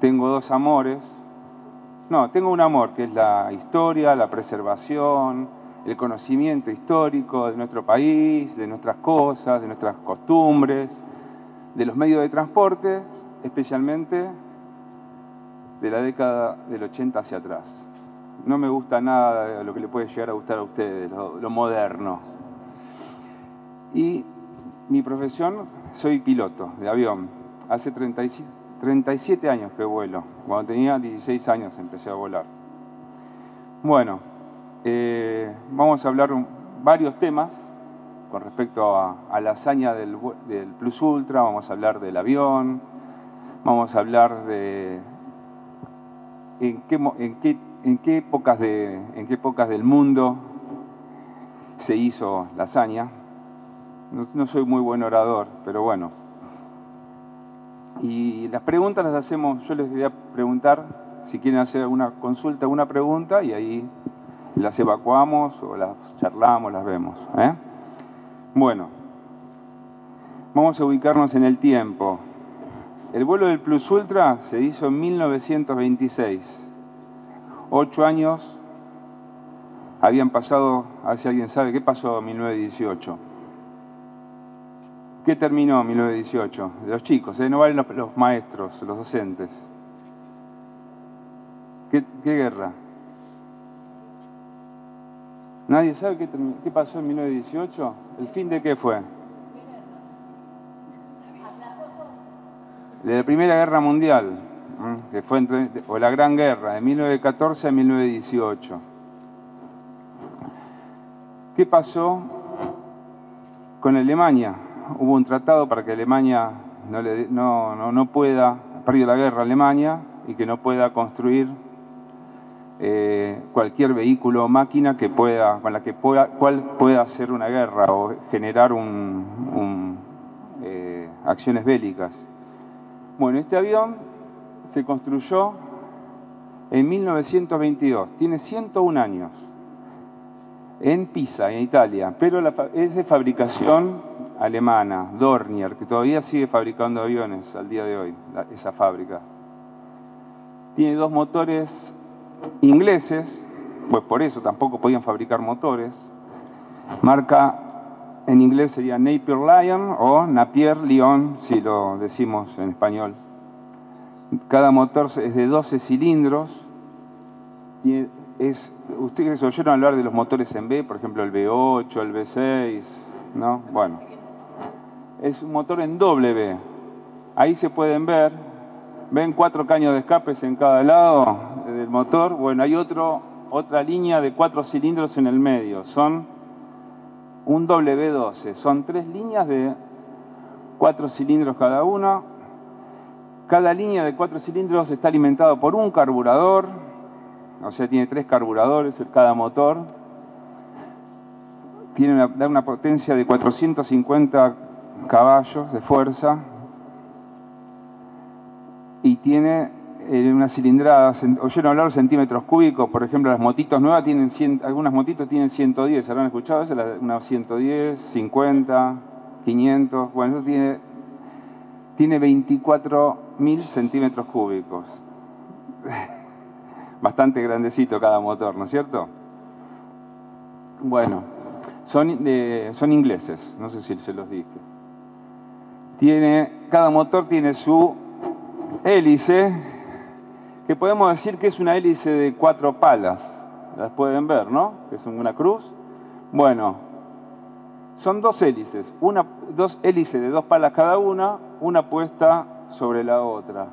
tengo dos amores. No, tengo un amor que es la historia, la preservación, el conocimiento histórico de nuestro país, de nuestras cosas, de nuestras costumbres, de los medios de transporte, especialmente de la década del 80 hacia atrás. No me gusta nada de lo que le puede llegar a gustar a ustedes, lo moderno. Y mi profesión, soy piloto de avión. Hace 37 años que vuelo. Cuando tenía 16 años empecé a volar. Bueno, vamos a hablar varios temas con respecto a la hazaña del Plus Ultra. Vamos a hablar del avión. Vamos a hablar de en qué épocas del mundo se hizo la hazaña. No soy muy buen orador, pero bueno. Y las preguntas las hacemos, yo les voy a preguntar si quieren hacer alguna consulta, alguna pregunta, y ahí las evacuamos o las charlamos, las vemos. Bueno, vamos a ubicarnos en el tiempo. El vuelo del Plus Ultra se hizo en 1926. 8 años habían pasado, a ver si alguien sabe, ¿qué pasó en 1918? ¿Qué terminó en 1918? De los chicos, no valen los maestros, los docentes. ¿Qué guerra? ¿Nadie sabe qué pasó en 1918? ¿El fin de qué fue? De la Primera Guerra Mundial, que fue o la Gran Guerra, de 1914 a 1918. ¿Qué pasó con Alemania? Hubo un tratado para que Alemania no pueda, ha perdido la guerra Alemania, y que no pueda construir cualquier vehículo o máquina con la cual pueda hacer una guerra o generar acciones bélicas. Bueno, este avión se construyó en 1922, tiene 101 años, en Pisa, en Italia, pero es de fabricación alemana, Dornier, que todavía sigue fabricando aviones al día de hoy, esa fábrica. Tiene dos motores ingleses, pues por eso tampoco podían fabricar motores. Marca en inglés sería Napier Lion o Napier Lion, si lo decimos en español. Cada motor es de 12 cilindros. Y ustedes oyeron hablar de los motores en V, por ejemplo el V8, el V6, ¿no? Bueno, es un motor en W. Ahí se pueden ver, ven 4 caños de escapes en cada lado del motor. Bueno, hay otra línea de 4 cilindros en el medio. Son un W12. Son 3 líneas de 4 cilindros cada una. Cada línea de 4 cilindros está alimentada por un carburador. O sea, tiene 3 carburadores en cada motor. Da una potencia de 450 caballos de fuerza. Y tiene una cilindrada, oyeron hablar de centímetros cúbicos, por ejemplo, las motitos nuevas tienen algunas motitos tienen 110, ¿habrán escuchado eso? Una 110, 50, 500, bueno, eso tiene 24.000 centímetros cúbicos. Bastante grandecito cada motor, ¿no es cierto? Bueno, son ingleses, no sé si se los dije. Cada motor tiene su hélice, que podemos decir que es una hélice de 4 palas. Las pueden ver, ¿no? Que es una cruz. Bueno, son 2 hélices. 2 hélices de 2 palas cada una puesta sobre la otra.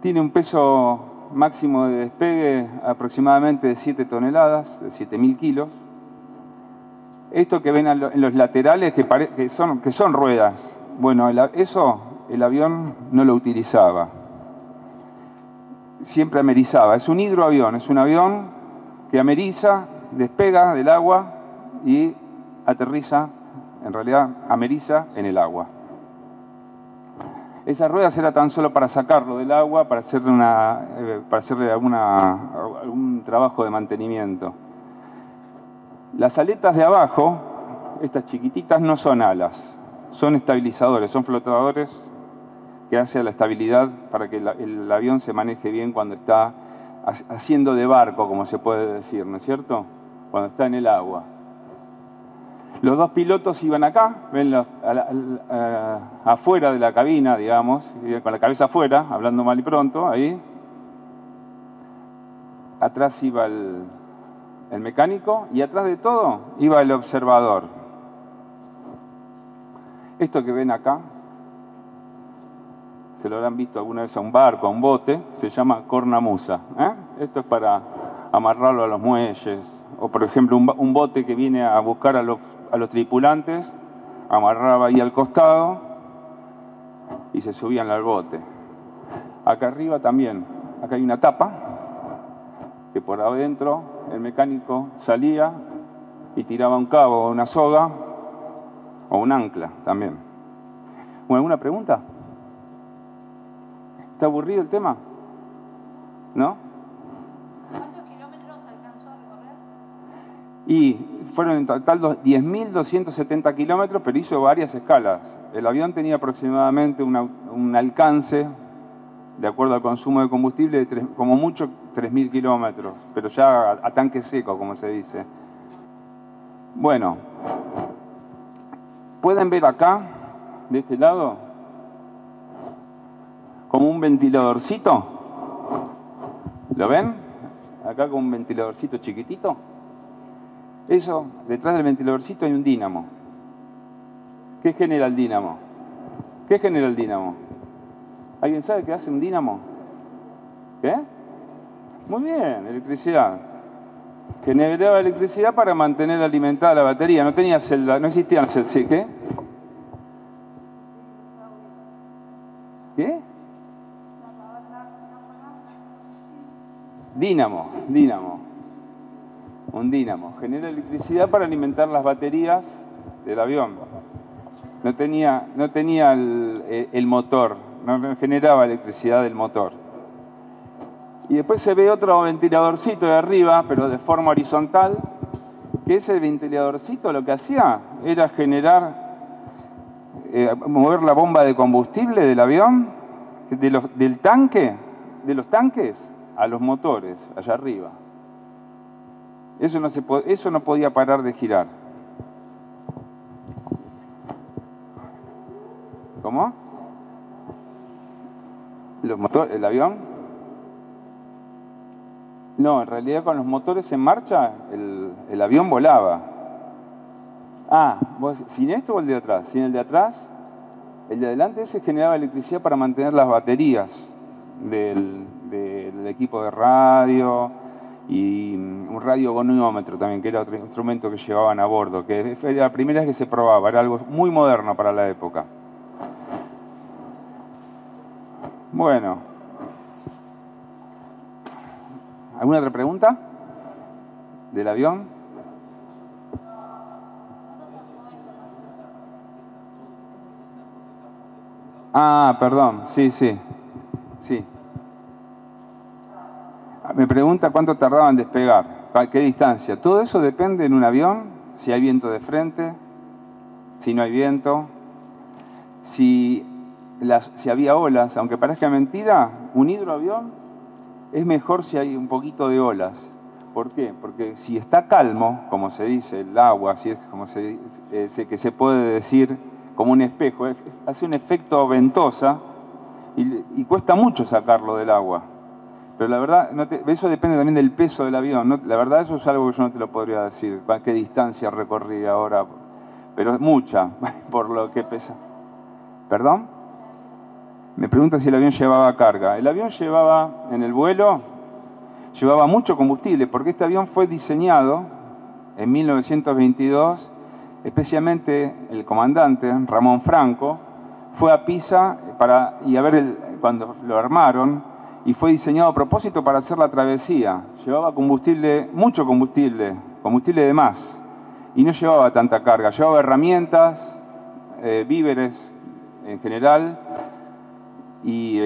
Tiene un peso máximo de despegue aproximadamente de 7 toneladas, de 7.000 kilos. Esto que ven en los laterales, que son ruedas, bueno, eso el avión no lo utilizaba. Siempre amerizaba. Es un hidroavión, es un avión que ameriza, despega del agua y aterriza, en realidad ameriza en el agua. Esas ruedas era tan solo para sacarlo del agua, para hacerle algún trabajo de mantenimiento. Las aletas de abajo, estas chiquititas, no son alas, son estabilizadores, son flotadores que hace a la estabilidad para que el avión se maneje bien cuando está haciendo de barco, como se puede decir, ¿no es cierto? Cuando está en el agua. Los dos pilotos iban acá, ven afuera de la cabina, digamos, con la cabeza afuera, hablando mal y pronto, ahí. Atrás iba el mecánico y atrás de todo iba el observador. Esto que ven acá, se lo habrán visto alguna vez a un barco, a un bote, se llama cornamusa. Esto es para amarrarlo a los muelles. O por ejemplo, un bote que viene a buscar a los tripulantes, amarraba ahí al costado y se subían al bote. Acá arriba también, acá hay una tapa, que por adentro el mecánico salía y tiraba un cabo o una soga o un ancla también. Bueno, ¿alguna pregunta? ¿Está aburrido el tema? ¿No? ¿Cuántos kilómetros alcanzó a recorrer? Y fueron en total 10.270 kilómetros, pero hizo varias escalas. El avión tenía aproximadamente un alcance, de acuerdo al consumo de combustible, de como mucho 3.000 kilómetros, pero ya a tanque seco, como se dice. Bueno, pueden ver acá, de este lado, como un ventiladorcito. ¿Lo ven? Acá como un ventiladorcito chiquitito. Eso, detrás del ventiladorcito hay un dínamo. ¿Qué genera el dínamo? ¿Qué genera el dínamo? ¿Alguien sabe qué hace un dínamo? ¿Qué? Muy bien, electricidad. Generaba electricidad para mantener alimentada la batería. No tenía celda, no existían celdas. ¿Qué? ¿Qué? Dínamo. Un dínamo. Genera electricidad para alimentar las baterías del avión. No tenía el motor, no generaba electricidad del motor. Y después se ve otro ventiladorcito de arriba, pero de forma horizontal, que ese ventiladorcito lo que hacía era mover la bomba de combustible del avión, de los tanques a los motores, allá arriba. Eso no podía parar de girar. ¿Cómo? ¿Los motores, el avión? No, en realidad con los motores en marcha el avión volaba. ¿Sin esto o el de atrás? Sin el de atrás, el de adelante ese generaba electricidad para mantener las baterías del equipo de radio y un radiogonómetro también, que era otro instrumento que llevaban a bordo, que era la primera vez que se probaba, era algo muy moderno para la época. Bueno. ¿Alguna otra pregunta? ¿Del avión? Perdón, sí. Me pregunta cuánto tardaba en despegar, a qué distancia. Todo eso depende en un avión, si hay viento de frente, si no hay viento, si había olas. Aunque parezca mentira, un hidroavión es mejor si hay un poquito de olas. ¿Por qué? Porque si está calmo, como se dice, el agua, así es como que se puede decir como un espejo, hace un efecto ventosa y cuesta mucho sacarlo del agua. Pero la verdad, eso depende también del peso del avión. La verdad, eso es algo que yo no te lo podría decir, qué distancia recorrí ahora, pero es mucha, por lo que pesa. ¿Perdón? Me pregunta si el avión llevaba carga. El avión en el vuelo, llevaba mucho combustible, porque este avión fue diseñado en 1922, especialmente el comandante Ramón Franco, fue a Pisa cuando lo armaron, y fue diseñado a propósito para hacer la travesía. Llevaba combustible, mucho combustible de más, y no llevaba tanta carga. Llevaba herramientas, víveres en general, y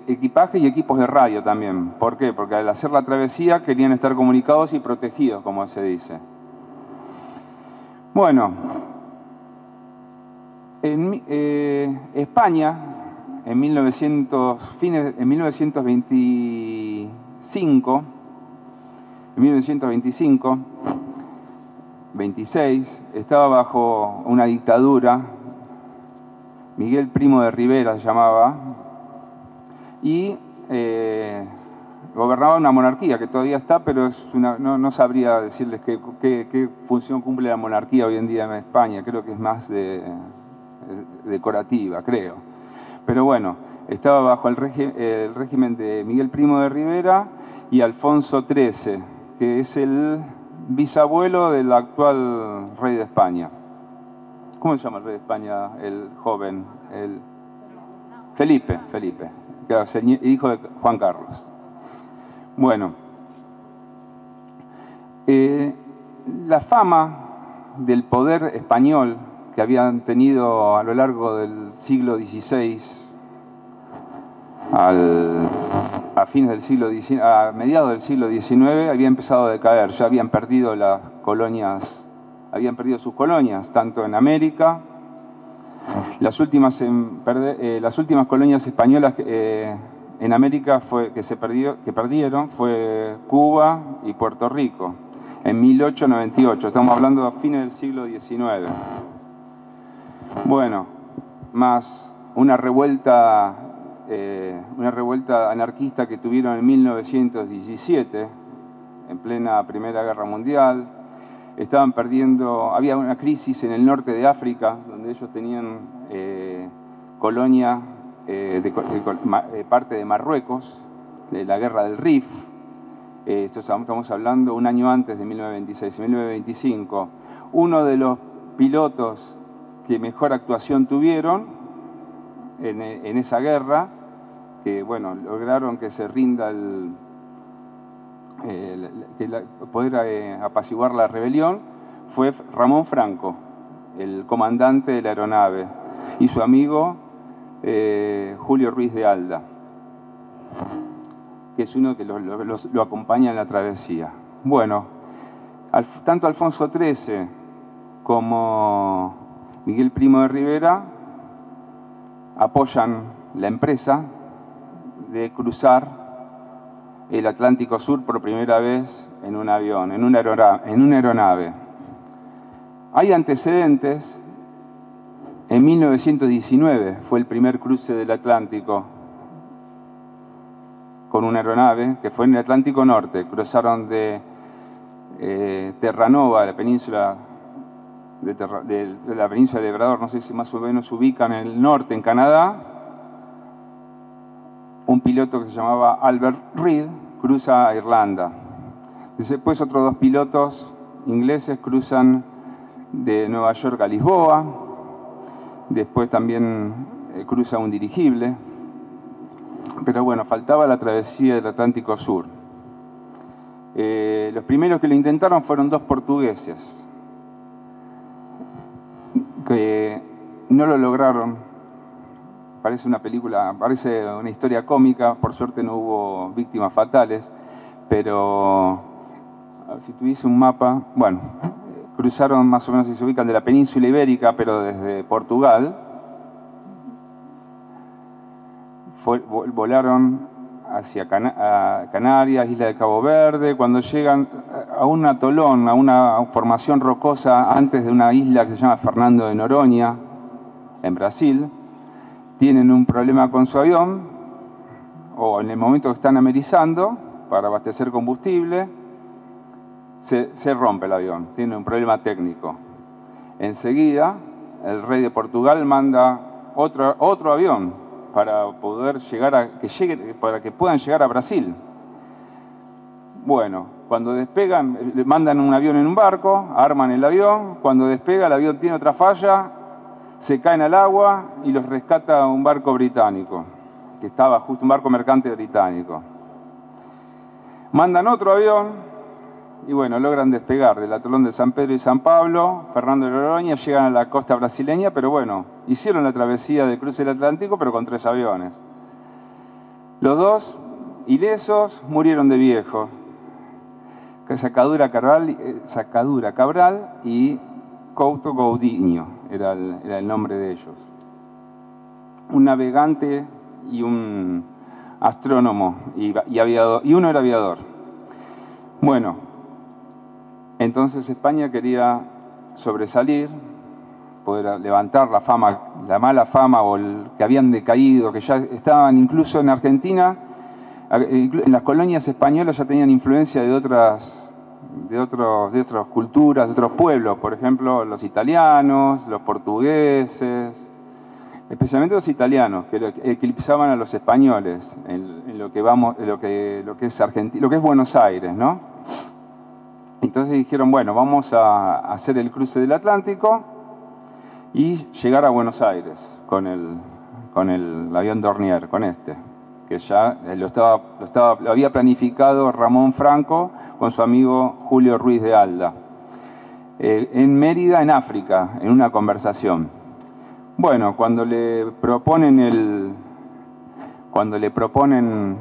equipaje y equipos de radio también. ¿Por qué? Porque al hacer la travesía querían estar comunicados y protegidos, como se dice. Bueno, en España en 1925, 26, estaba bajo una dictadura, Miguel Primo de Rivera se llamaba, y gobernaba una monarquía que todavía está, pero no sabría decirles qué función cumple la monarquía hoy en día en España. Creo que es más decorativa, creo. Pero bueno, estaba bajo el régimen de Miguel Primo de Rivera y Alfonso XIII, que es el bisabuelo del actual rey de España. ¿Cómo se llama el rey de España, el joven? Felipe, claro, hijo de Juan Carlos. Bueno, la fama del poder español que habían tenido a lo largo del siglo XVI, a mediados del siglo XIX, había empezado a decaer. Ya habían perdido sus colonias, tanto en América. Las últimas colonias españolas en América que perdieron fue Cuba y Puerto Rico, en 1898. Estamos hablando a fines del siglo XIX. Bueno, más una revuelta anarquista que tuvieron en 1917, en plena Primera Guerra Mundial. Estaban perdiendo, había una crisis en el norte de África, donde ellos tenían colonia parte de Marruecos, de la guerra del Rif. Estamos hablando un año antes de 1926, 1925. Uno de los pilotos que mejor actuación tuvieron en esa guerra, que bueno, lograron que se rinda poder apaciguar la rebelión, fue Ramón Franco, el comandante de la aeronave, y su amigo Julio Ruiz de Alda, que es uno que lo acompaña en la travesía. Bueno, tanto Alfonso XIII como Miguel Primo de Rivera apoyan la empresa de cruzar el Atlántico Sur por primera vez en un avión, en una aeronave. Hay antecedentes. En 1919 fue el primer cruce del Atlántico con una aeronave, que fue en el Atlántico Norte. Cruzaron de Terranova, la península de la península de Labrador, no sé si más o menos se ubican en el norte, en Canadá. Un piloto que se llamaba Albert Reid cruza a Irlanda. Después otros dos pilotos ingleses cruzan de Nueva York a Lisboa. Después también cruza un dirigible. Pero bueno, faltaba la travesía del Atlántico Sur. Los primeros que lo intentaron fueron dos portugueses, que no lo lograron. Parece una historia cómica, por suerte no hubo víctimas fatales, pero si tuviese un mapa, bueno, cruzaron más o menos, si se ubican, de la península ibérica, pero desde Portugal. Volaron hacia Canarias, Isla de Cabo Verde. Cuando llegan a un atolón, a una formación rocosa antes de una isla que se llama Fernando de Noronha, en Brasil, tienen un problema con su avión, o en el momento que están amerizando para abastecer combustible, se rompe el avión, tiene un problema técnico. Enseguida, el rey de Portugal manda otro avión para poder para que puedan llegar a Brasil. Bueno, cuando despegan, le mandan un avión en un barco, arman el avión. Cuando despega, el avión tiene otra falla, se caen al agua y los rescata un barco británico, que estaba justo, un barco mercante británico. Mandan otro avión y bueno, logran despegar del atolón de San Pedro y San Pablo, Fernando de Noronha, llegan a la costa brasileña, pero bueno, hicieron la travesía del cruce del Atlántico, pero con 3 aviones. Los dos, ilesos, murieron de viejos. Sacadura Cabral y Couto Gaudinho era el nombre de ellos. Un navegante y un astrónomo y aviador, y uno era aviador. Bueno, entonces España quería sobresalir, poder levantar la fama, la mala fama o que habían decaído, que ya estaban incluso en Argentina, en las colonias españolas ya tenían influencia de otras culturas, de otros pueblos, por ejemplo, los italianos, los portugueses, especialmente los italianos, que eclipsaban a los españoles en lo que es Argentina, lo que es Buenos Aires, ¿no? Entonces dijeron, bueno, vamos a hacer el cruce del Atlántico y llegar a Buenos Aires con el avión Dornier, con este, que ya lo había planificado Ramón Franco con su amigo Julio Ruiz de Alda, en Mérida, en África, en una conversación. Bueno, cuando le proponen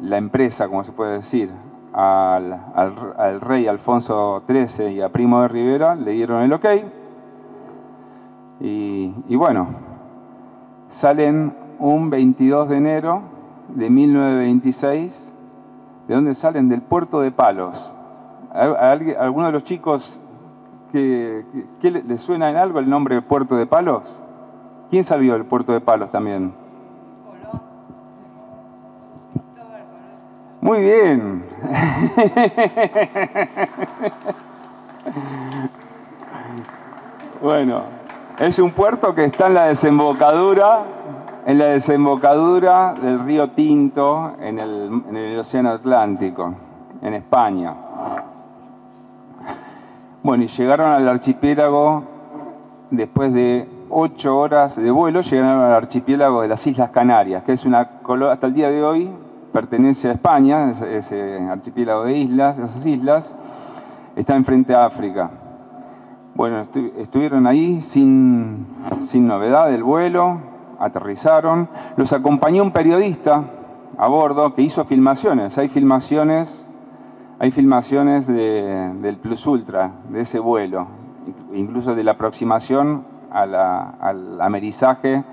la empresa, como se puede decir, al rey Alfonso XIII y a Primo de Rivera, le dieron el ok. Y bueno, salen un 22 de enero de 1926. ¿De dónde salen? Del puerto de Palos. ¿A alguno de los chicos que le suena en algo el nombre de Puerto de Palos? ¿Quién salió del puerto de Palos también? Colón. Cristóbal Colón. Muy bien. Bueno, es un puerto que está en la desembocadura del río Tinto, en el Océano Atlántico, en España. Bueno, y llegaron al archipiélago después de 8 horas de vuelo, llegaron al archipiélago de las Islas Canarias, que es hasta el día de hoy pertenece a España, ese archipiélago de islas, esas islas, está enfrente a África. Bueno, estuvieron ahí sin novedad del vuelo, aterrizaron, los acompañó un periodista a bordo que hizo filmaciones, hay filmaciones del Plus Ultra, de ese vuelo, incluso de la aproximación al amerizaje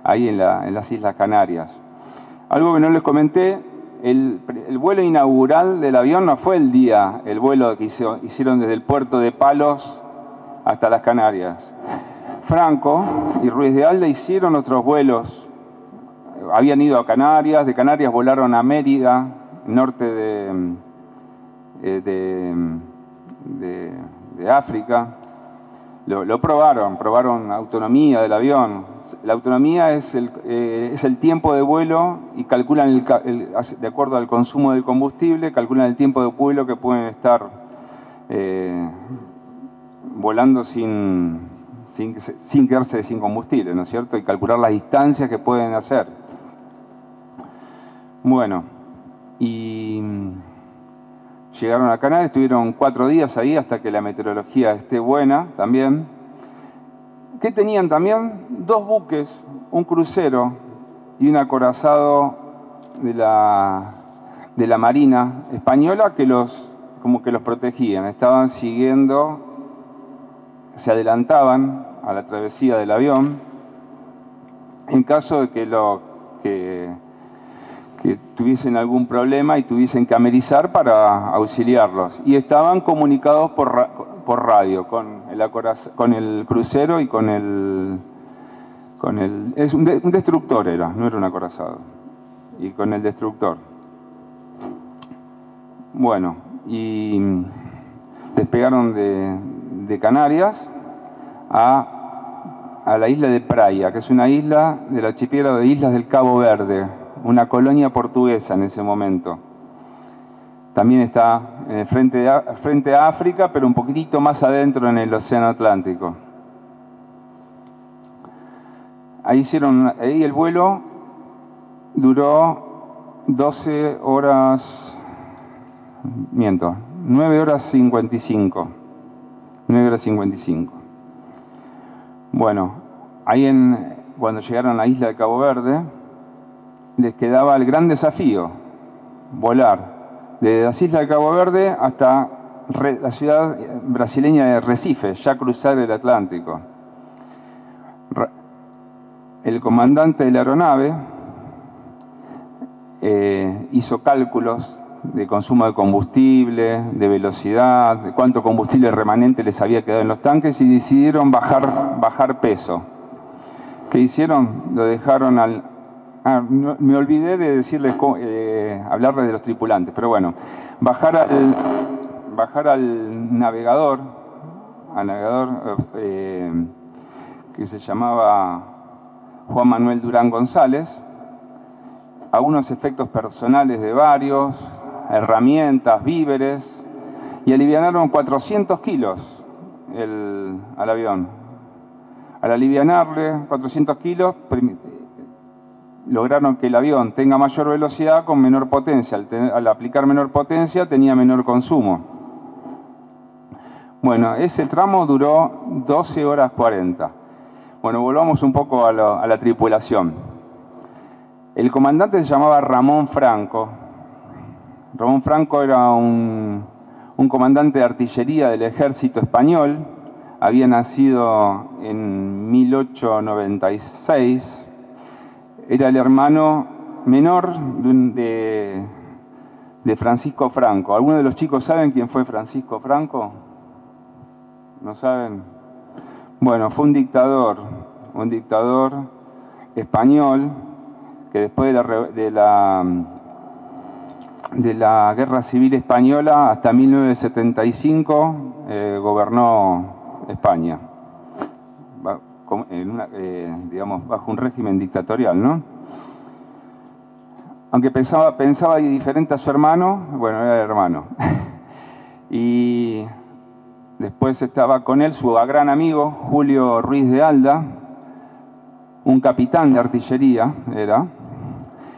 ahí en las Islas Canarias. Algo que no les comenté, el vuelo inaugural del avión no fue el vuelo que hicieron desde el puerto de Palos hasta las Canarias. Franco y Ruiz de Alda hicieron otros vuelos, habían ido a Canarias, de Canarias volaron a Mérida, norte de África. Lo probaron autonomía del avión. La autonomía es el tiempo de vuelo y calculan, de acuerdo al consumo del combustible, calculan el tiempo de vuelo que pueden estar volando sin quedarse sin combustible, ¿no es cierto? Y calcular las distancias que pueden hacer. Bueno, y llegaron a Canarias, estuvieron 4 días ahí hasta que la meteorología esté buena también. ¿Qué tenían también? 2 buques, un crucero y un acorazado de la Marina Española que como que los protegían. Estaban siguiendo, se adelantaban a la travesía del avión en caso de que tuviesen algún problema y tuviesen que amerizar para auxiliarlos. Y estaban comunicados por radio con el crucero y con el un destructor no era un acorazado, y con el destructor. Bueno, y despegaron de Canarias a la isla de Praia, que es una isla del archipiélago de Islas del Cabo Verde, una colonia portuguesa en ese momento. También está frente a África, pero un poquitito más adentro en el Océano Atlántico. Ahí el vuelo duró 9 horas 55. 9 horas 55. Bueno, cuando llegaron a la isla de Cabo Verde, les quedaba el gran desafío, volar desde las islas de Cabo Verde hasta la ciudad brasileña de Recife, ya cruzar el hizo cálculos de consumo de combustible, de velocidad, de cuánto combustible remanente les había quedado en los tanques y decidieron bajar peso. ¿Qué hicieron? Lo dejaron al... me olvidé de decirles, hablarles de los tripulantes, pero bueno, bajar al navegador, que se llamaba Juan Manuel Durán González, a unos efectos personales de varios, herramientas, víveres, y alivianaron 400 kilos al avión. Al alivianarle 400 kilos, lograron que el avión tenga mayor velocidad con menor potencia. Al aplicar menor potencia, tenía menor consumo. Bueno, ese tramo duró 12 horas 40. Bueno, volvamos un poco a la tripulación. El comandante se llamaba Ramón Franco. Ramón Franco era un comandante de artillería del ejército español. Había nacido en 1896. Era el hermano menor de Francisco Franco. ¿Algunos de los chicos saben quién fue Francisco Franco? ¿No saben? Bueno, fue un dictador español que después de la Guerra Civil Española hasta 1975 gobernó España, digamos, bajo un régimen dictatorial, ¿no? Aunque pensaba diferente a su hermano, bueno, era el hermano. Y después estaba con él su gran amigo, Julio Ruiz de Alda, un capitán de artillería era,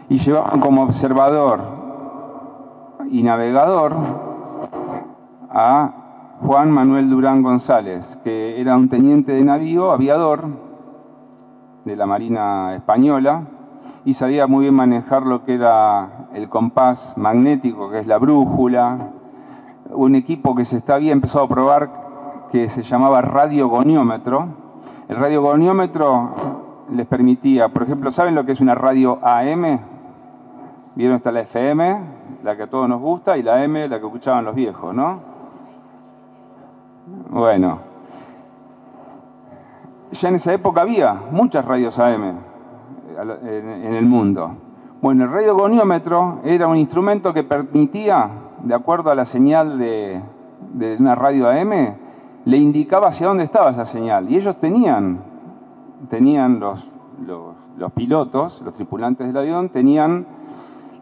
y llevaban como observador y navegador a Juan Manuel Durán González, que era un teniente de navío, aviador de la Marina Española, y sabía muy bien manejar lo que era el compás magnético, que es la brújula, un equipo que se había empezado a probar que se llamaba radiogoniómetro. El radiogoniómetro les permitía, por ejemplo, ¿saben lo que es una radio AM? ¿Vieron? Está la FM, la que a todos nos gusta, y la AM, la que escuchaban los viejos, ¿no? Bueno, ya en esa época había muchas radios AM en el mundo. Bueno, el radiogoniómetro era un instrumento que permitía, de acuerdo a la señal de una radio AM, le indicaba hacia dónde estaba esa señal. Y ellos tenían los pilotos, los tripulantes del avión, tenían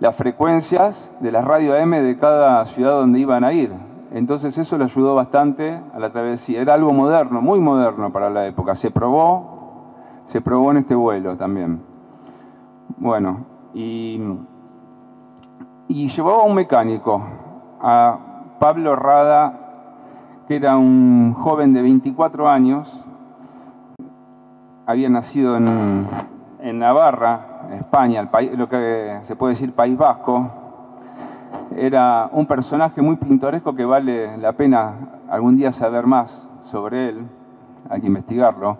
las frecuencias de la radio AM de cada ciudad donde iban a ir. Entonces eso le ayudó bastante a la travesía. Era algo moderno, muy moderno para la época. Se probó en este vuelo también. Bueno, y llevaba un mecánico, a Pablo Rada, que era un joven de 24 años, había nacido en Navarra, España, lo que se puede decir País Vasco. Era un personaje muy pintoresco que vale la pena algún día saber más sobre él, hay que investigarlo.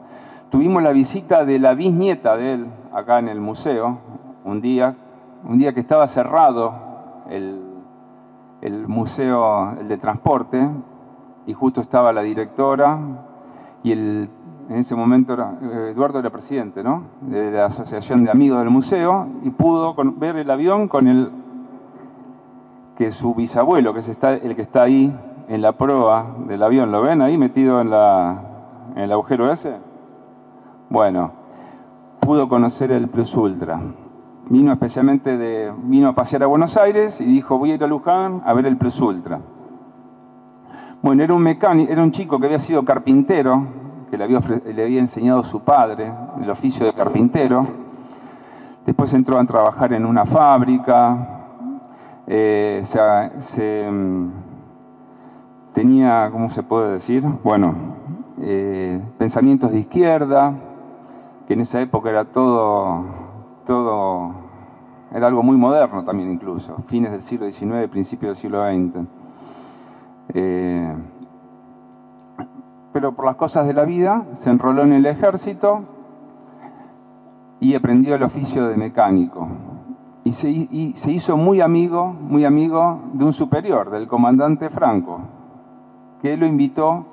Tuvimos la visita de la bisnieta de él acá en el museo, un día que estaba cerrado el museo, el de transporte, y justo estaba la directora y en ese momento Eduardo era presidente, ¿no?, de la Asociación de Amigos del Museo, y pudo ver el avión con que su bisabuelo, que es el que está ahí en la proa del avión, ¿lo ven ahí metido en el agujero ese? Bueno, pudo conocer el Plus Ultra. Vino a pasear a Buenos Aires y dijo, voy a ir a Luján a ver el Plus Ultra. Bueno, era un chico que había sido carpintero, que le había enseñado su padre el oficio de carpintero. Después entró a trabajar en una fábrica. Tenía, ¿cómo se puede decir? Bueno, pensamientos de izquierda, que en esa época era era algo muy moderno también incluso, fines del siglo XIX, principios del siglo XX. Pero por las cosas de la vida se enroló en el ejército y aprendió el oficio de mecánico. y se hizo muy amigo de un superior, del comandante Franco, que lo invitó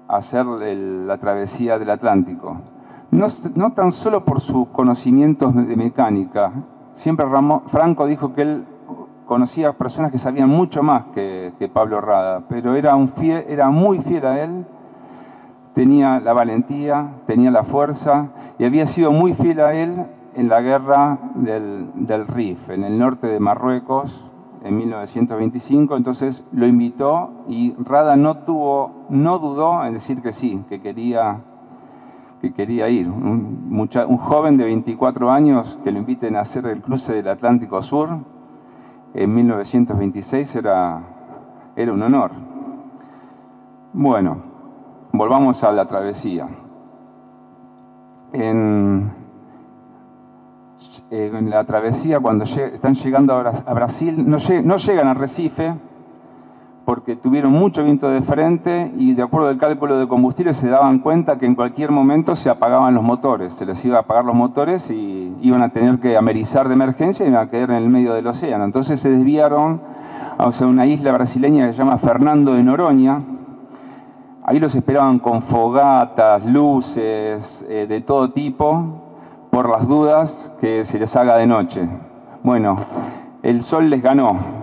a hacer la travesía del Atlántico. No tan solo por sus conocimientos de mecánica. Siempre Franco dijo que él conocía personas que sabían mucho más que Pablo Rada, pero era muy fiel a él, tenía la valentía, tenía la fuerza y había sido muy fiel a él en la guerra del Rif, en el norte de Marruecos, en 1925. Entonces lo invitó y Rada no dudó en decir que sí, que quería ir. Un joven de 24 años que lo inviten a hacer el cruce del Atlántico Sur en 1926 era un honor. Bueno, volvamos a la travesía. En la travesía, cuando están llegando a Brasil, no llegan a Recife, porque tuvieron mucho viento de frente y de acuerdo al cálculo de combustible se daban cuenta que en cualquier momento se apagaban los motores, se les iba a apagar los motores y iban a tener que amerizar de emergencia y iban a quedar en el medio del océano. Entonces se desviaron a una isla brasileña que se llama Fernando de Noronha. Ahí los esperaban con fogatas, luces, de todo tipo, por las dudas que se les haga de noche. Bueno, el sol les ganó.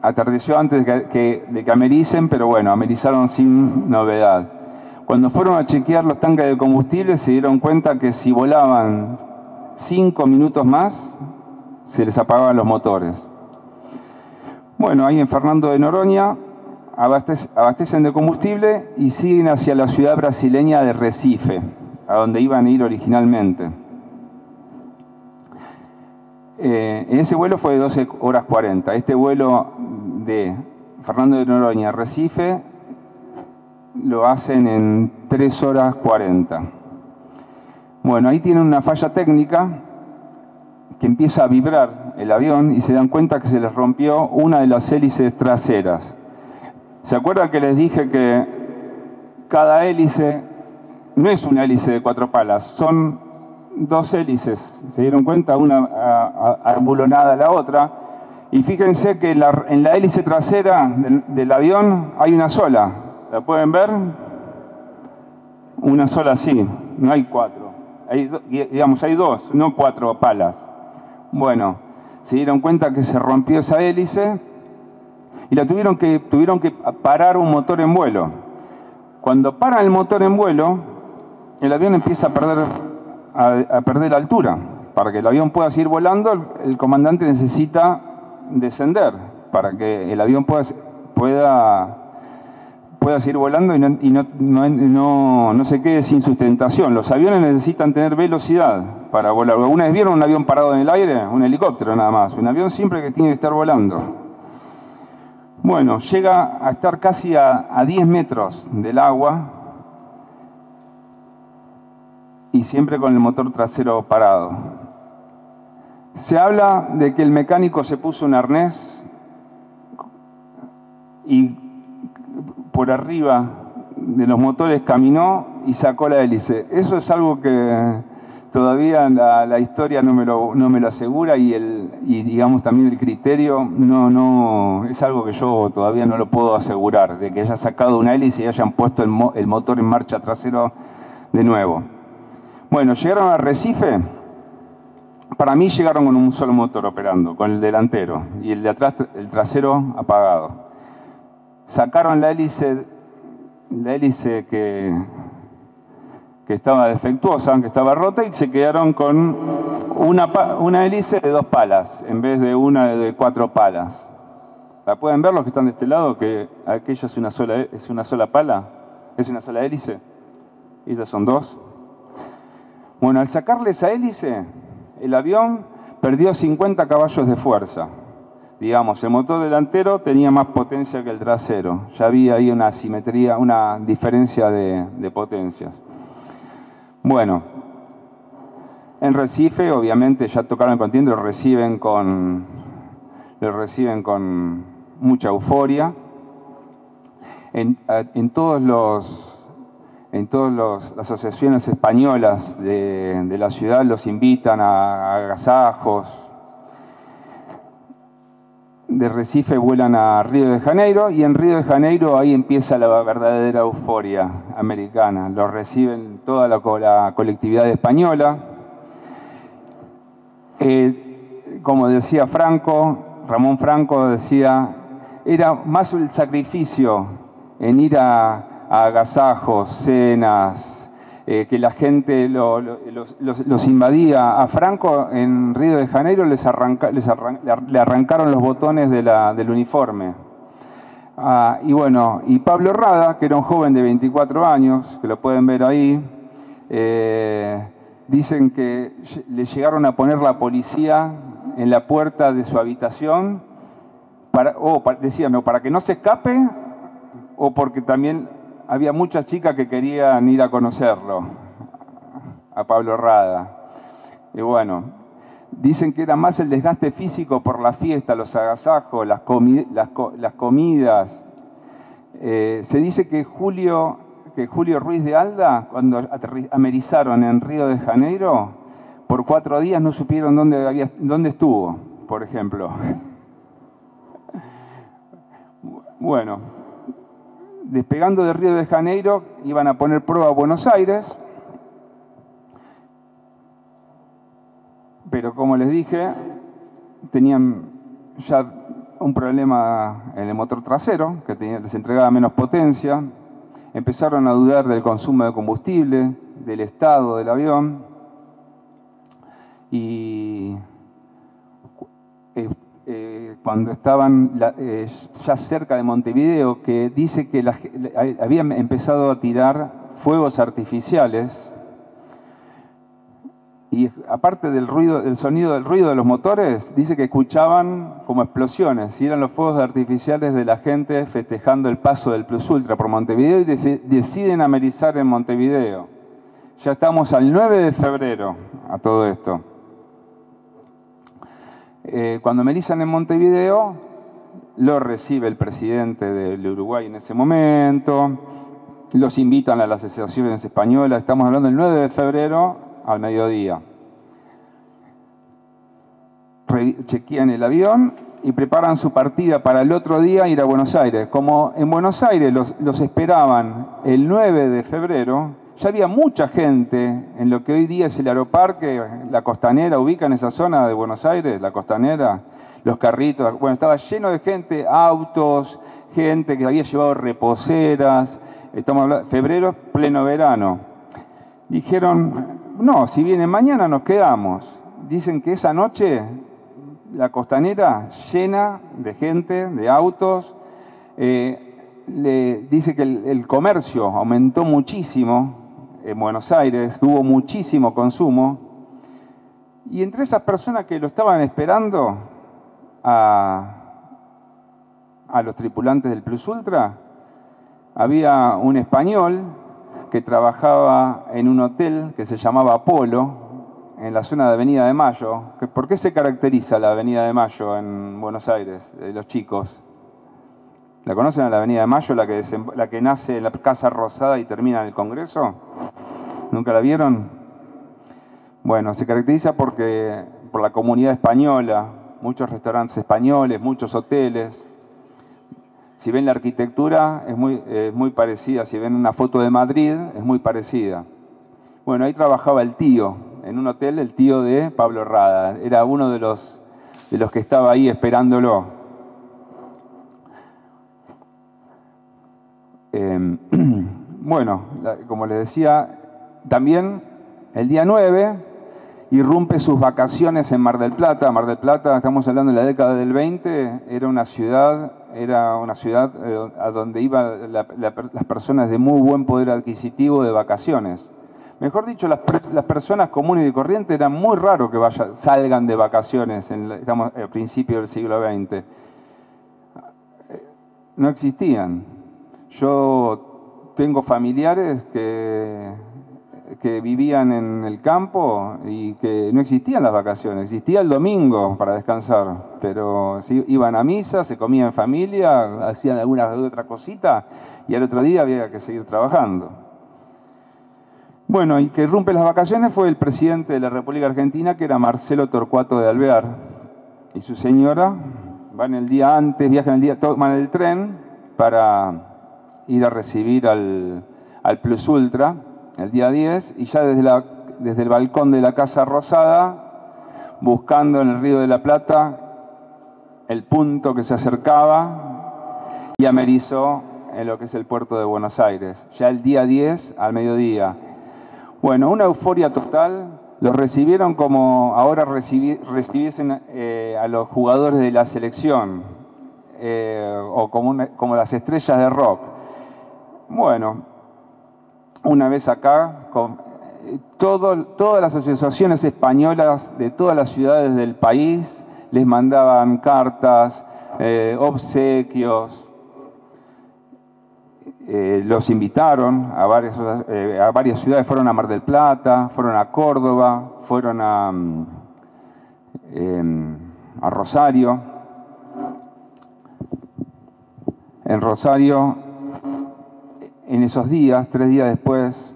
Atardeció antes de que americen, pero bueno, amerizaron sin novedad. Cuando fueron a chequear los tanques de combustible se dieron cuenta que si volaban 5 minutos más, se les apagaban los motores. Bueno, ahí en Fernando de Noronha abastecen de combustible y siguen hacia la ciudad brasileña de Recife, a donde iban a ir originalmente. En ese vuelo fue de 12 horas 40. Este vuelo de Fernando de Noronha a Recife lo hacen en 3 horas 40. Bueno, ahí tienen una falla técnica que empieza a vibrar el avión y se dan cuenta que se les rompió una de las hélices traseras. ¿Se acuerdan que les dije que cada hélice no es una hélice de 4 palas? Son 2 hélices, ¿se dieron cuenta? Una arbulonada a la otra. Y fíjense que en la hélice trasera del avión hay una sola. ¿La pueden ver? Una sola, sí. No hay 4. Hay 2, no 4 palas. Bueno, se dieron cuenta que se rompió esa hélice y tuvieron que parar un motor en vuelo. Cuando paran el motor en vuelo, el avión empieza a perder altura. Para que el avión pueda seguir volando, el comandante necesita descender para que el avión pueda seguir volando y no se quede sin sustentación. Los aviones necesitan tener velocidad para volar. ¿Alguna vez vieron un avión parado en el aire? Un helicóptero nada más. Un avión siempre que tiene que estar volando. Bueno, llega a estar casi a 10 metros del agua y siempre con el motor trasero parado. Se habla de que el mecánico se puso un arnés y por arriba de los motores caminó y sacó la hélice. Eso es algo que todavía la historia no me lo asegura y digamos también el criterio no es algo que yo todavía no lo puedo asegurar, de que haya sacado una hélice y hayan puesto el motor en marcha trasero de nuevo. Bueno, llegaron a Recife. Para mí llegaron con un solo motor operando, con el delantero y el de atrás, el trasero apagado. Sacaron la hélice que estaba defectuosa, que estaba rota, y se quedaron con una hélice de 2 palas en vez de una de 4 palas. ¿La pueden ver los que están de este lado? Que aquella es una sola pala, es una sola hélice. Y estas son 2. Bueno, al sacarle esa hélice, el avión perdió 50 caballos de fuerza. Digamos, el motor delantero tenía más potencia que el trasero. Ya había ahí una asimetría, una diferencia de potencias. Bueno, en Recife, obviamente, ya tocaron el continente, lo reciben con mucha euforia. En todas las asociaciones españolas de la ciudad los invitan a agasajos, de Recife vuelan a Río de Janeiro y en Río de Janeiro ahí empieza la verdadera euforia americana. Los reciben toda la colectividad española. Como decía Franco, Ramón Franco decía, era más el sacrificio en ir a agasajos, cenas, que la gente los invadía. A Franco en Río de Janeiro le arrancaron los botones del uniforme. Y bueno, y Pablo Rada, que era un joven de 24 años, que lo pueden ver ahí, dicen que le llegaron a poner la policía en la puerta de su habitación, decían, para que no se escape, o porque también había muchas chicas que querían ir a conocerlo, a Pablo Rada. Y bueno, dicen que era más el desgaste físico por la fiesta, los agasajos, las comidas. Se dice que Julio Ruiz de Alda, cuando amerizaron en Río de Janeiro, por 4 días no supieron dónde estuvo, por ejemplo. Bueno, despegando de Río de Janeiro, iban a poner prueba a Buenos Aires, pero como les dije, tenían ya un problema en el motor trasero, que les entregaba menos potencia, empezaron a dudar del consumo de combustible, del estado del avión, y cuando estaban ya cerca de Montevideo, que dice que habían empezado a tirar fuegos artificiales, y aparte del ruido, del ruido de los motores, dice que escuchaban como explosiones, y eran los fuegos artificiales de la gente festejando el paso del Plus Ultra por Montevideo, y deciden amerizar en Montevideo. Ya estamos al 9 de febrero a todo esto. Cuando amerizan en Montevideo, lo recibe el presidente del Uruguay en ese momento, los invitan a las asociaciones españolas, estamos hablando del 9 de febrero al mediodía. Chequean el avión y preparan su partida para el otro día ir a Buenos Aires. Como en Buenos Aires los esperaban el 9 de febrero, ya había mucha gente en lo que hoy día es el Aeroparque, la Costanera, ubican esa zona de Buenos Aires, la Costanera, los carritos, bueno, estaba lleno de gente, autos, gente que había llevado reposeras, estamos hablando, febrero, pleno verano. Dijeron, no, si vienen mañana nos quedamos. Dicen que esa noche la Costanera llena de gente, de autos, dice que el comercio aumentó muchísimo en Buenos Aires, hubo muchísimo consumo, y entre esas personas que lo estaban esperando a los tripulantes del Plus Ultra, había un español que trabajaba en un hotel que se llamaba Apolo, en la zona de Avenida de Mayo. ¿Por qué se caracteriza la Avenida de Mayo en Buenos Aires, los chicos? ¿La conocen a la Avenida de Mayo, la que nace en la Casa Rosada y termina en el Congreso? ¿Nunca la vieron? Bueno, se caracteriza por la comunidad española, muchos restaurantes españoles, muchos hoteles. Si ven la arquitectura, es muy parecida. Si ven una foto de Madrid, es muy parecida. Bueno, ahí trabajaba el tío, en un hotel, el tío de Pablo Rada. Era uno de los que estaba ahí esperándolo. Bueno, como les decía, también el día 9 irrumpe sus vacaciones en Mar del Plata. Mar del Plata, estamos hablando de la década del 20, era una ciudad a donde iban las personas de muy buen poder adquisitivo de vacaciones. Mejor dicho, las personas comunes y corrientes eran muy raro que salgan de vacaciones, estamos a principios del siglo XX. No existían. Yo tengo familiares que vivían en el campo y que no existían las vacaciones, existía el domingo para descansar, pero sí, iban a misa, se comían en familia, hacían alguna otra cosita y al otro día había que seguir trabajando. Bueno, y que irrumpe las vacaciones fue el presidente de la República Argentina, que era Marcelo Torcuato de Alvear, y su señora, van el día antes, viajan el día, toman el tren para ir a recibir al Plus Ultra el día 10 y ya desde el balcón de la Casa Rosada, buscando en el Río de la Plata el punto que se acercaba y amerizó en lo que es el puerto de Buenos Aires, ya el día 10 al mediodía. Bueno, una euforia total. Los recibieron como ahora recibiesen a los jugadores de la selección o como las estrellas de rock. Bueno, una vez acá, todas las asociaciones españolas de todas las ciudades del país les mandaban cartas, obsequios. Los invitaron a varias ciudades, fueron a Mar del Plata, fueron a Córdoba, fueron a Rosario. En Rosario, en esos días, 3 días después,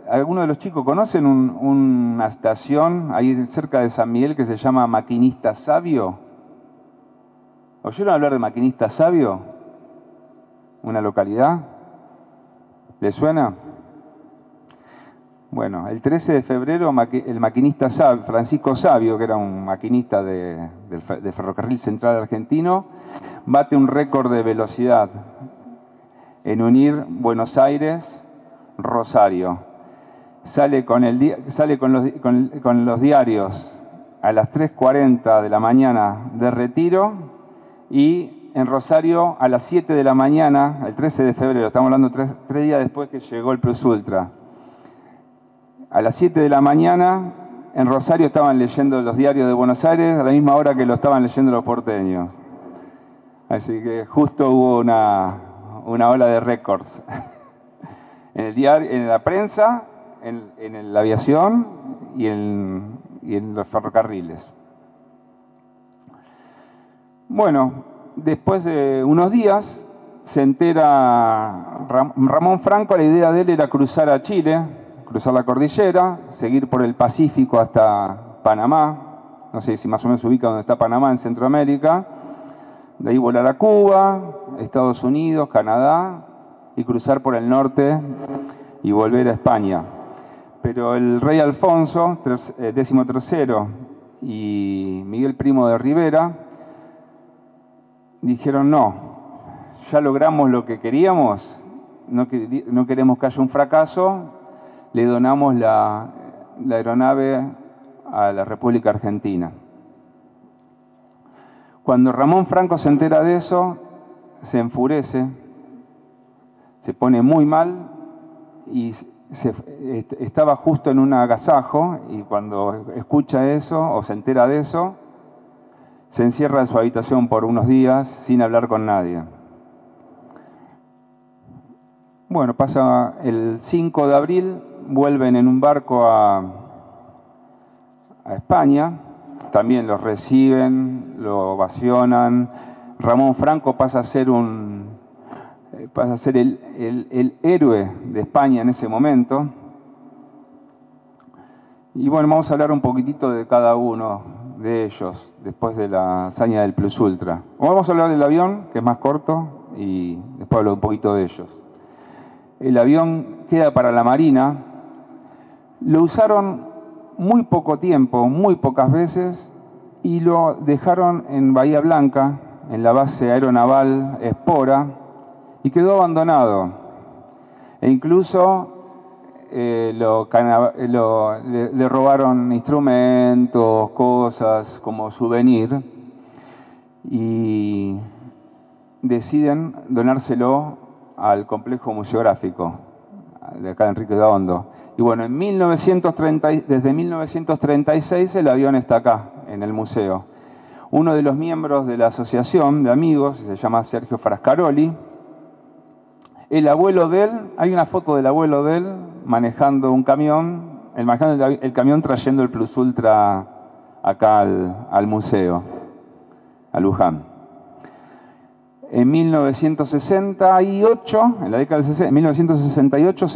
¿alguno de los chicos conocen una estación ahí cerca de San Miguel que se llama Maquinista Sabio? ¿Oyeron hablar de Maquinista Sabio? ¿Una localidad? ¿Le suena? Bueno, el 13 de febrero el maquinista Francisco Sabio, que era un maquinista de Ferrocarril Central Argentino, bate un récord de velocidad en unir Buenos Aires, Rosario. Sale con los diarios a las 3:40 de la mañana de retiro y en Rosario a las 7 de la mañana, el 13 de febrero, estamos hablando 3 días después que llegó el Plus Ultra. A las 7 de la mañana en Rosario estaban leyendo los diarios de Buenos Aires a la misma hora que lo estaban leyendo los porteños. Así que justo hubo una ola de récords. En el diario, en la prensa, en la aviación y en los ferrocarriles. Bueno, después de unos días se entera Ramón Franco, la idea de él era cruzar a Chile, cruzar la cordillera, seguir por el Pacífico hasta Panamá, no sé si más o menos se ubica donde está Panamá en Centroamérica, de ahí volar a Cuba, Estados Unidos, Canadá y cruzar por el norte y volver a España. Pero el rey Alfonso XIII y Miguel Primo de Rivera dijeron no, ya logramos lo que queríamos, no queremos que haya un fracaso, le donamos la aeronave a la República Argentina. Cuando Ramón Franco se entera de eso, se enfurece, se pone muy mal y estaba justo en un agasajo y cuando escucha eso o se entera de eso, se encierra en su habitación por unos días sin hablar con nadie. Bueno, pasa el 5 de abril, vuelven en un barco a España, también los reciben, lo ovacionan. Ramón Franco pasa a ser el héroe de España en ese momento. Y bueno, vamos a hablar un poquitito de cada uno de ellos después de la hazaña del Plus Ultra. Vamos a hablar del avión, que es más corto, y después hablo un poquito de ellos. El avión queda para la Marina. Lo usaron muy poco tiempo, muy pocas veces, y lo dejaron en Bahía Blanca, en la base aeronaval Espora, y quedó abandonado. E incluso le robaron instrumentos, cosas como souvenir, y deciden donárselo al complejo museográfico de acá de Enrique de Hondo. Y bueno, desde 1936 el avión está acá, en el museo. Uno de los miembros de la asociación de amigos se llama Sergio Frascaroli. El abuelo de él, hay una foto del abuelo de él manejando un camión, el camión trayendo el Plus Ultra acá al museo, a Luján. En 1968, en la década del 60, en 1968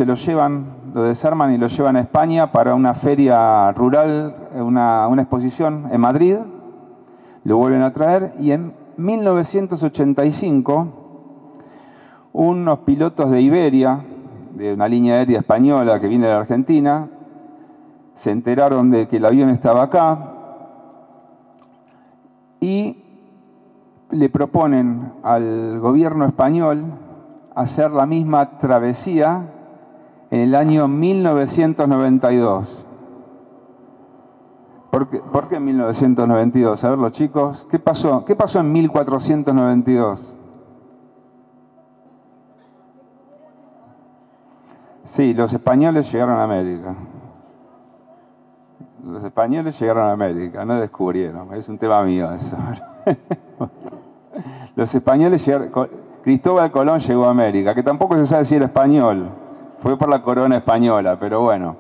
lo desarman y lo llevan a España para una feria rural, una exposición en Madrid, lo vuelven a traer y en 1985 unos pilotos de Iberia, de una línea aérea española que viene de la Argentina, se enteraron de que el avión estaba acá y le proponen al gobierno español hacer la misma travesía en el año 1992. ¿Por qué en 1992? A ver, los chicos, ¿qué pasó? ¿Qué pasó en 1492? Sí, los españoles llegaron a América. Los españoles llegaron a América, no descubrieron. Es un tema mío eso. Los españoles llegaron... Cristóbal Colón llegó a América, que tampoco se sabe si era español. Fue por la corona española, pero bueno.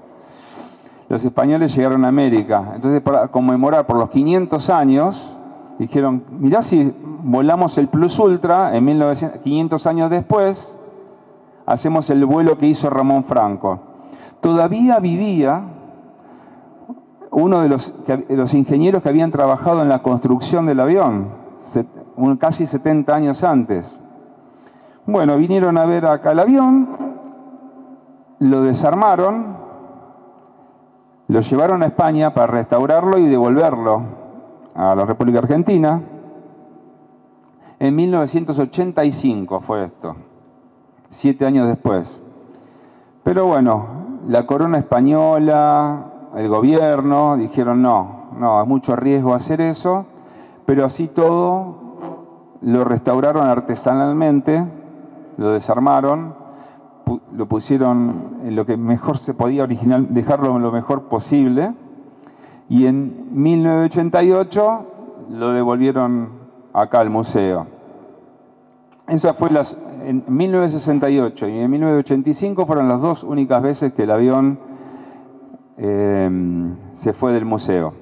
Los españoles llegaron a América. Entonces, para conmemorar por los 500 años, dijeron, mirá si volamos el Plus Ultra, 500 años después, hacemos el vuelo que hizo Ramón Franco. Todavía vivía uno de los ingenieros que habían trabajado en la construcción del avión, casi 70 años antes. Bueno, vinieron a ver acá el avión, lo desarmaron, lo llevaron a España para restaurarlo y devolverlo a la República Argentina. En 1985 fue esto, 7 años después. Pero bueno, la corona española, el gobierno, dijeron no, es mucho riesgo hacer eso, pero así todo lo restauraron artesanalmente, lo desarmaron, lo pusieron en lo que mejor se podía dejarlo lo mejor posible, y en 1988 lo devolvieron acá al museo. Esas fue en 1968 y en 1985 fueron las dos únicas veces que el avión se fue del museo.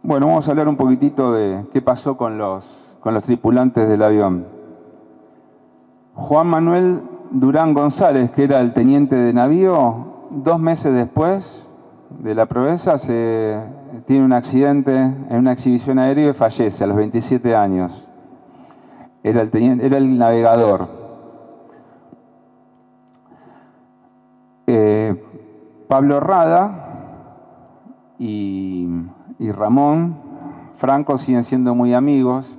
Bueno, vamos a hablar un poquitito de qué pasó con los tripulantes del avión. Juan Manuel Durán González, que era el teniente de navío, 2 meses después de la proeza tiene un accidente en una exhibición aérea y fallece a los 27 años. Era el navegador. Pablo Rada y Ramón Franco siguen siendo muy amigos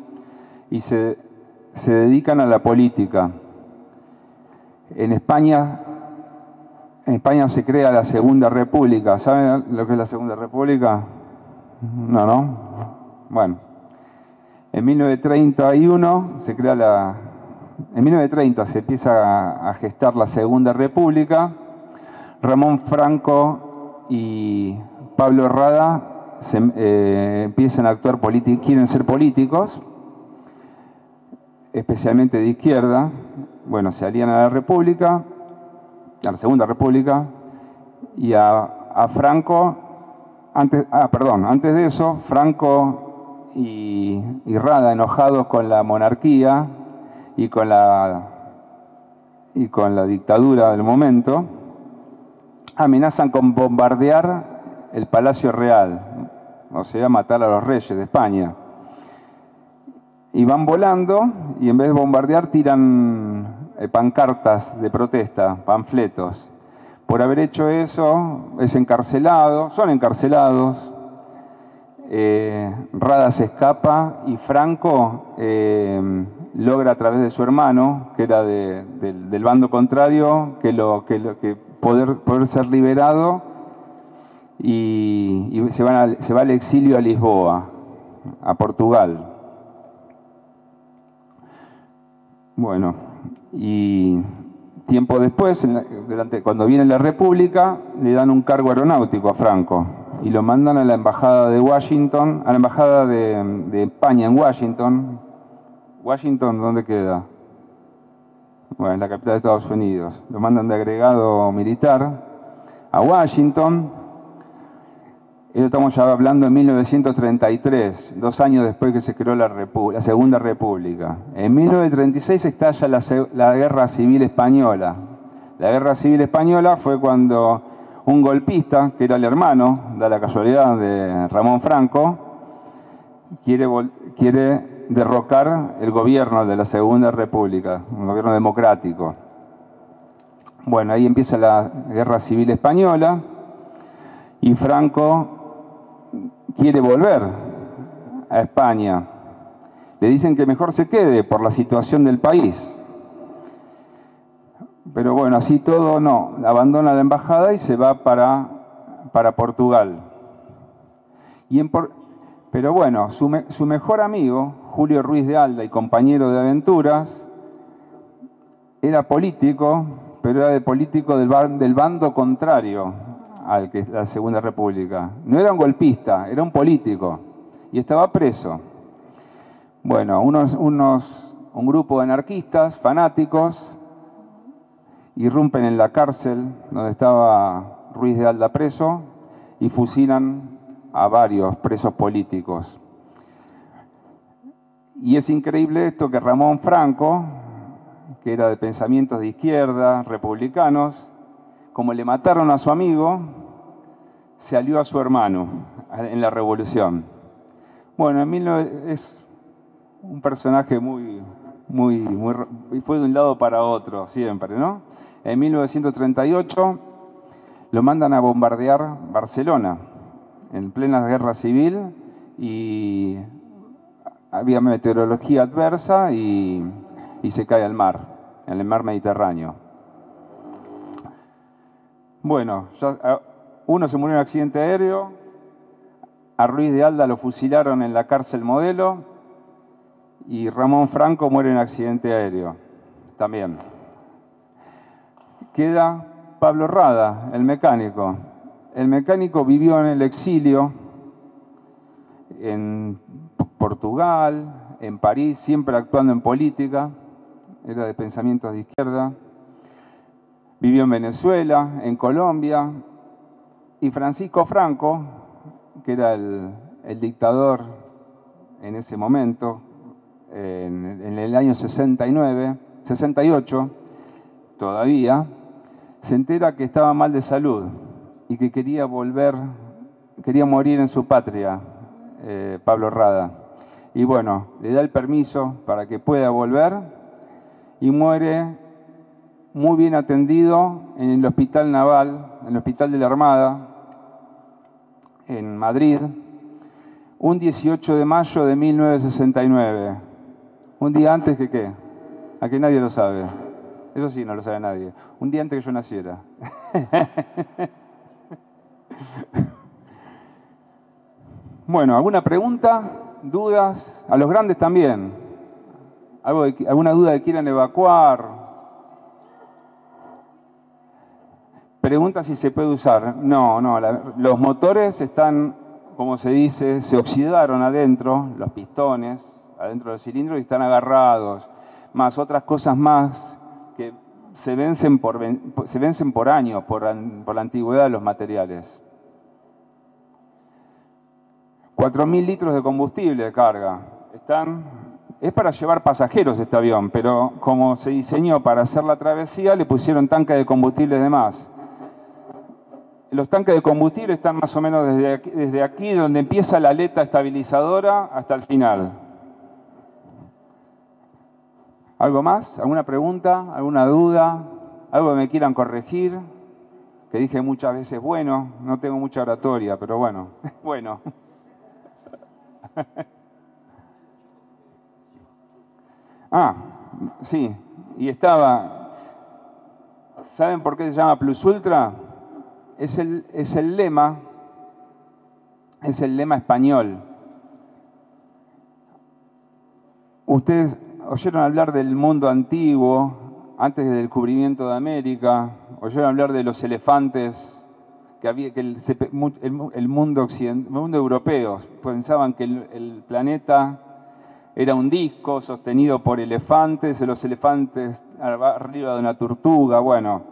y se dedican a la política. En España se crea la Segunda República. ¿Saben lo que es la Segunda República? No. Bueno, en 1931 en 1930 se empieza a gestar la Segunda República. Ramón Franco y Pablo Rada empiezan a actuar quieren ser políticos, especialmente de izquierda. Bueno, se alían a la Segunda República, y a Franco, antes de eso, Franco y Rada, enojados con la monarquía y con la dictadura del momento, amenazan con bombardear el Palacio Real, o sea, matar a los reyes de España. Y van volando y en vez de bombardear tiran pancartas de protesta, panfletos. Por haber hecho eso son encarcelados. Rada se escapa y Franco logra a través de su hermano, que era del bando contrario, que poder ser liberado, y se va al exilio a Lisboa, a Portugal. Bueno, y tiempo después, cuando viene la República, le dan un cargo aeronáutico a Franco y lo mandan a la embajada de Washington, a la embajada de España en Washington. ¿Washington dónde queda? Bueno, en la capital de Estados Unidos. Lo mandan de agregado militar a Washington. Eso estamos ya hablando en 1933, 2 años después que se creó la Segunda República. En 1936 estalla la Guerra Civil Española. La Guerra Civil Española fue cuando un golpista, que era el hermano, da la casualidad, de Ramón Franco, quiere derrocar el gobierno de la Segunda República, un gobierno democrático. Bueno, ahí empieza la Guerra Civil Española y Franco quiere volver a España. Le dicen que mejor se quede por la situación del país. Pero bueno, así todo no, abandona la embajada y se va para Portugal. Pero bueno, su mejor amigo, Julio Ruiz de Alda y compañero de aventuras, era político, pero era de político del bando contrario al que la Segunda República. No era un golpista, era un político y estaba preso. Bueno, un grupo de anarquistas fanáticos irrumpen en la cárcel donde estaba Ruiz de Alda preso y fusilan a varios presos políticos. Y es increíble esto que Ramón Franco, que era de pensamientos de izquierda, republicanos, como le mataron a su amigo, se alió a su hermano en la revolución. Bueno, es un personaje muy fue de un lado para otro siempre, ¿no? En 1938 lo mandan a bombardear Barcelona en plena guerra civil y había meteorología adversa y se cae al mar, en el mar Mediterráneo. Bueno, uno se murió en un accidente aéreo, a Ruiz de Alda lo fusilaron en la cárcel Modelo y Ramón Franco muere en un accidente aéreo también. Queda Pablo Rada, el mecánico. El mecánico vivió en el exilio en Portugal, en París, siempre actuando en política, era de pensamientos de izquierda. Vivió en Venezuela, en Colombia, y Francisco Franco, que era el dictador en ese momento, en el año 68, todavía, se entera que estaba mal de salud y que quería morir en su patria, Pablo Rada. Y bueno, le da el permiso para que pueda volver y muere muy bien atendido en el Hospital Naval, en el Hospital de la Armada, en Madrid, un 18 de mayo de 1969. Un día antes que ¿qué? A que nadie lo sabe. Eso sí, no lo sabe nadie. Un día antes que yo naciera. Bueno, ¿alguna pregunta? ¿Dudas? A los grandes también. ¿Alguna duda que quieran evacuar? Pregunta si se puede usar. No, los motores están, como se dice, se oxidaron adentro, los pistones, adentro del cilindro y están agarrados. Más otras cosas más que se vencen por años, por la antigüedad de los materiales. 4.000 litros de combustible de carga. Es para llevar pasajeros este avión, pero como se diseñó para hacer la travesía, le pusieron tanques de combustible de más. Los tanques de combustible están más o menos desde aquí, donde empieza la aleta estabilizadora, hasta el final. ¿Algo más? ¿Alguna pregunta? ¿Alguna duda? ¿Algo que me quieran corregir? Que dije muchas veces, bueno, no tengo mucha oratoria, pero bueno, bueno. Ah, sí, y ¿saben por qué se llama Plus Ultra? Es el lema español. Ustedes oyeron hablar del mundo antiguo, antes del descubrimiento de América, oyeron hablar de los elefantes, el mundo europeo, pensaban que el planeta era un disco sostenido por elefantes, los elefantes arriba de una tortuga, bueno.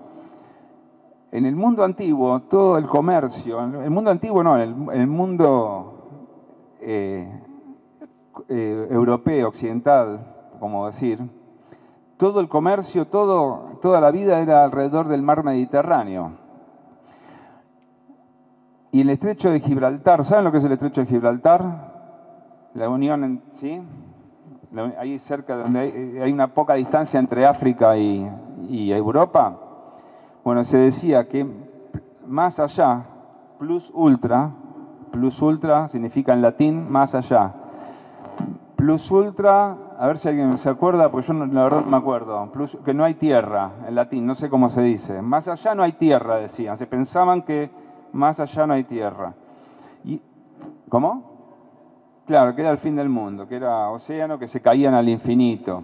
En el mundo antiguo, todo el comercio, el mundo antiguo no, el mundo europeo, occidental, como decir, todo el comercio, toda la vida era alrededor del mar Mediterráneo. Y el estrecho de Gibraltar, ¿saben lo que es el estrecho de Gibraltar? La unión, ¿sí? Ahí cerca donde hay una poca distancia entre África y Europa. Bueno, se decía que más allá, plus ultra significa en latín más allá. Plus ultra, a ver si alguien se acuerda, porque yo la verdad no me acuerdo. Que no hay tierra, en latín, no sé cómo se dice. Más allá no hay tierra, decían. Se pensaban que más allá no hay tierra. ¿Cómo? Claro, que era el fin del mundo, que era océano, que se caían al infinito.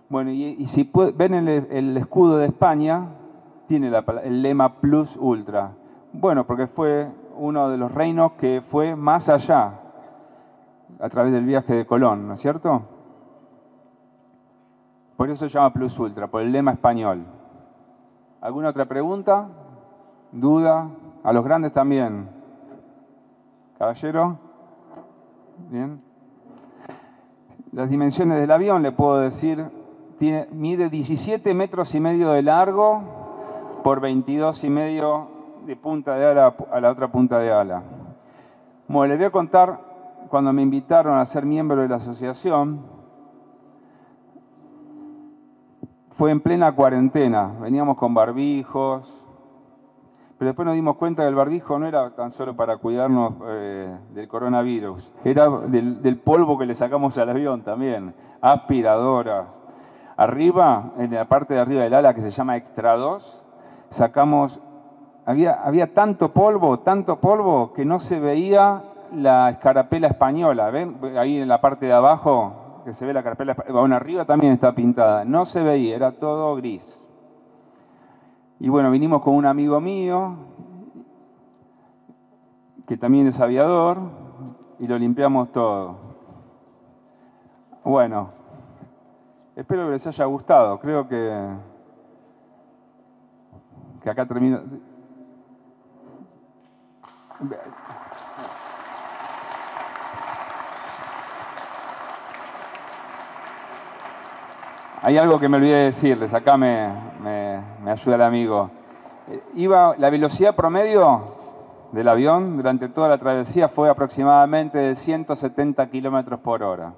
Bueno, y si ven el escudo de España, tiene el lema plus ultra. Bueno, porque fue uno de los reinos que fue más allá a través del viaje de Colón, ¿no es cierto? Por eso se llama plus ultra, por el lema español. ¿Alguna otra pregunta? ¿Duda? A los grandes también. ¿Caballero? Bien. Las dimensiones del avión, le puedo decir, mide 17 metros y medio de largo por 22 y medio de punta de ala a la otra punta de ala. Bueno, les voy a contar, cuando me invitaron a ser miembro de la asociación, fue en plena cuarentena, veníamos con barbijos, pero después nos dimos cuenta que el barbijo no era tan solo para cuidarnos del coronavirus, era del polvo que le sacamos al avión también, aspiradoras. Arriba, en la parte de arriba del ala que se llama Extra 2, sacamos, había tanto polvo que no se veía la escarapela española. ¿Ven? Ahí en la parte de abajo, que se ve la escarapela española, bueno, arriba también está pintada. No se veía, era todo gris. Y bueno, vinimos con un amigo mío, que también es aviador, y lo limpiamos todo. Bueno, espero que les haya gustado. Creo que acá termino. Hay algo que me olvidé de decirles, acá me ayuda el amigo. La velocidad promedio del avión durante toda la travesía fue aproximadamente de 170 kilómetros por hora.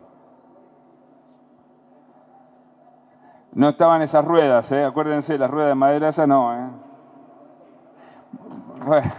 No estaban esas ruedas, acuérdense, las ruedas de madera esas no. Bueno.